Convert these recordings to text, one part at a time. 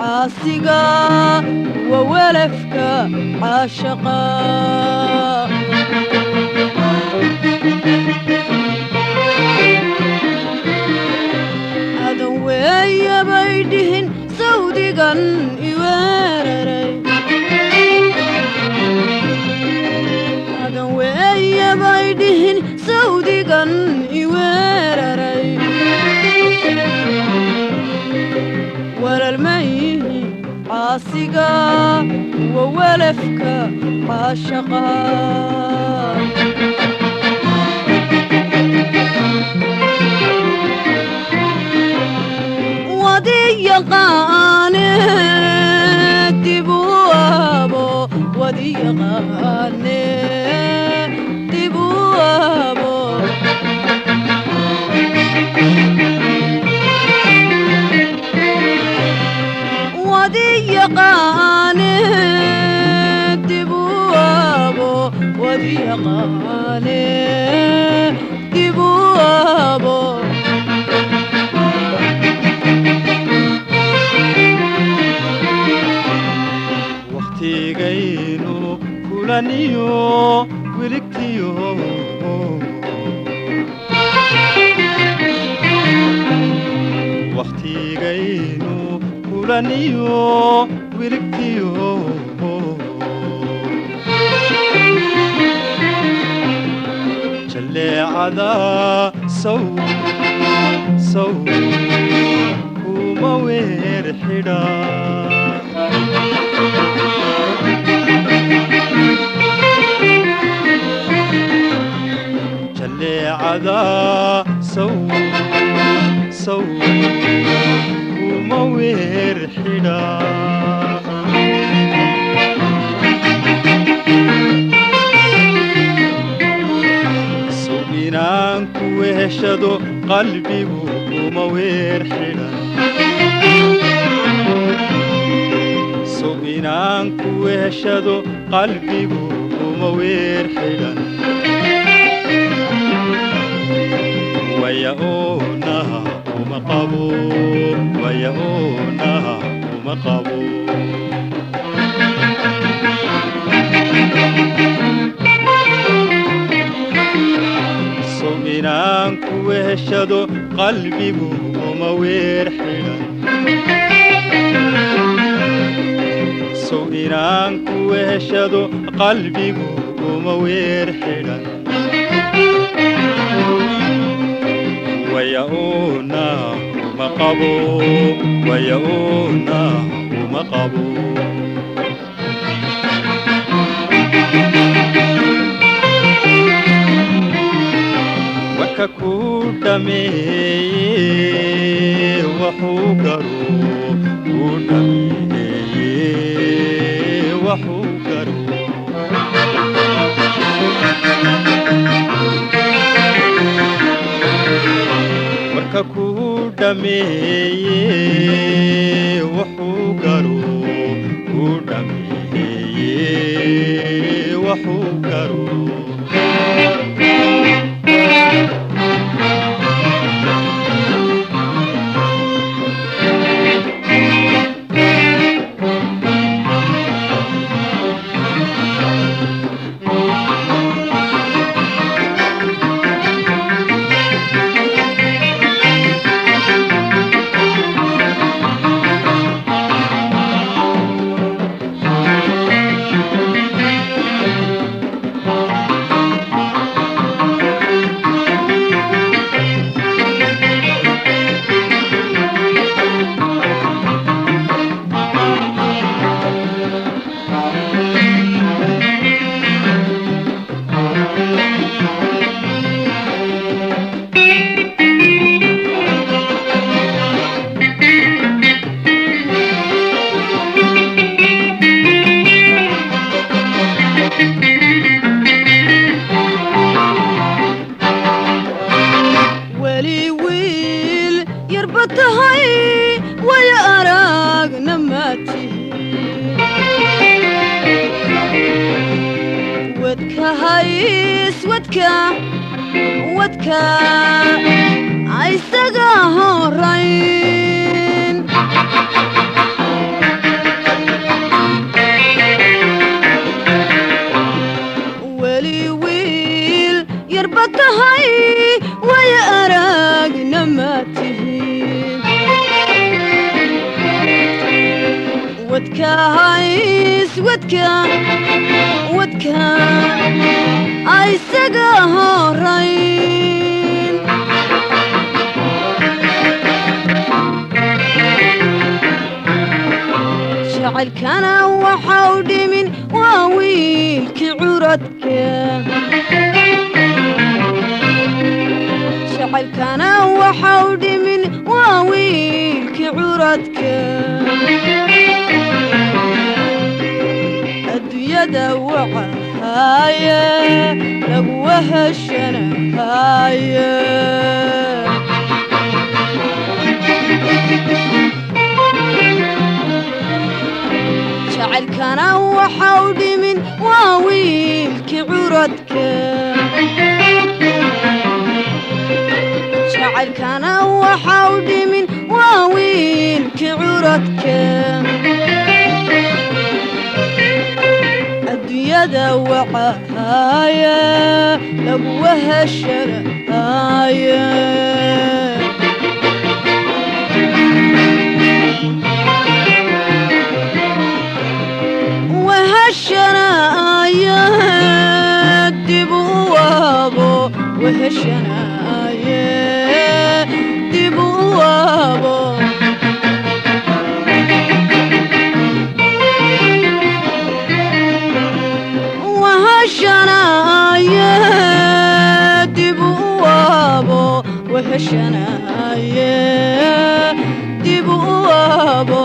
عاصقة وولفك عاشقة أدوي بيدهن سودقا يوارري أدوي بيدهن سودقا يوارري ولا الميه عاصقة وولفك عاشقة وضيقاني تبوابو وضيقاني تبوابو وضيقاني تبوابو وضيقاني تبوابو وقتيغينو كلانيو ولكتيو وقتيغينو كلانيو ولكتيو جلي عدا سو كوما وير حدا جلي عدا سو وموير حدا سوينان كوهشدو قلبي وموير حدا سوينان كوهشدو قلبي وموير حدا وياونا ومقابو وياونا ومقابو سوينان كوهشدو قلبي وموير حدا سوينان كوهشدو قلبي وموير حدا وياونا uma qabo wayauna uma qabo waka ku dhameeye wuxuu garo ku dhameeye wuxuu garo waka ku dhameeye wuxuu garo ku dhameeye wuxuu garo wadka isaga horayn weli wiil yarba tahay way aragna ma tihiin wadka isaga horayn jacaylkana waxa u dhimin waa wiilkii curadka jacaylkana waxa u dhimin waa wiilkii curadka adduunyada wacahaaye lagu weheshanahaaye jacaylkana waxa u dhimin waa wiilkii curadka jacaylkana waxa u dhimin waa wiilkii curadka adduunyada wacahaaye lagu weheshanahaaye dib u waabo weheshanaaye dib u waabo weheshanaaye dib u waabo weheshanaaye dib u waabo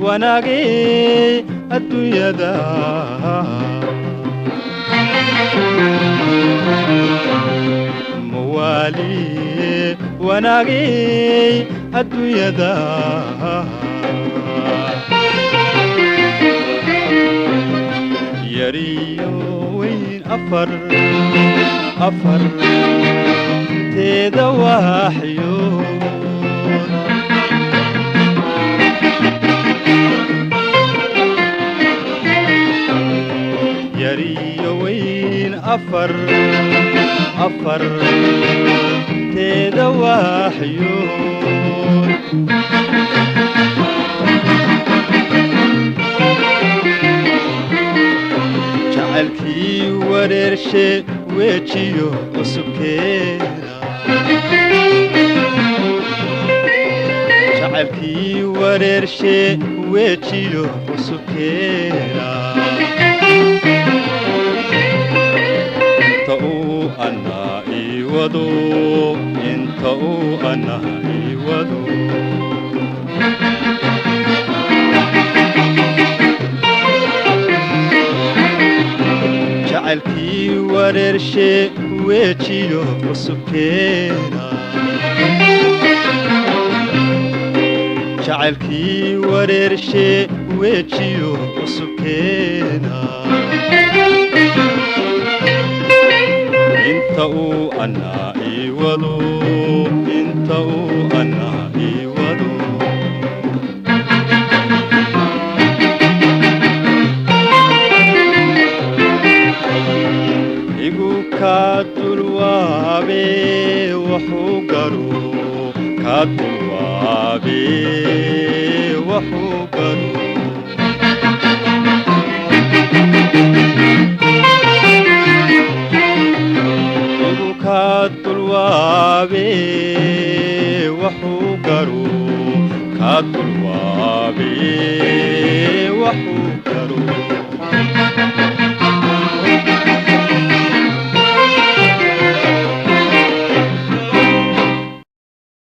wanaagi adduunyada mawali wanaagi adduunyada yariyo weyn afar teeda waaxyo yariyo weyn afar teeda waaxyo jacaylkii wareershe wejiyo cusubkeeda jacaylkii wareershe wejiyo cusubkeeda inta uu anaa ii wado inta uu anaa ii wado jacaylkii wareershe wejiyo cusubkeeda jacaylkii wareershe wejiyo cusubkeeda inta uu anaa ii wado inta uu anaa ii wado igu kaa dulwaabe wuxuu garo kaa dulwaabe wuxuu garo igu kaa dulwaabe wuxuu garo kaa dulwaabe wuxuu garo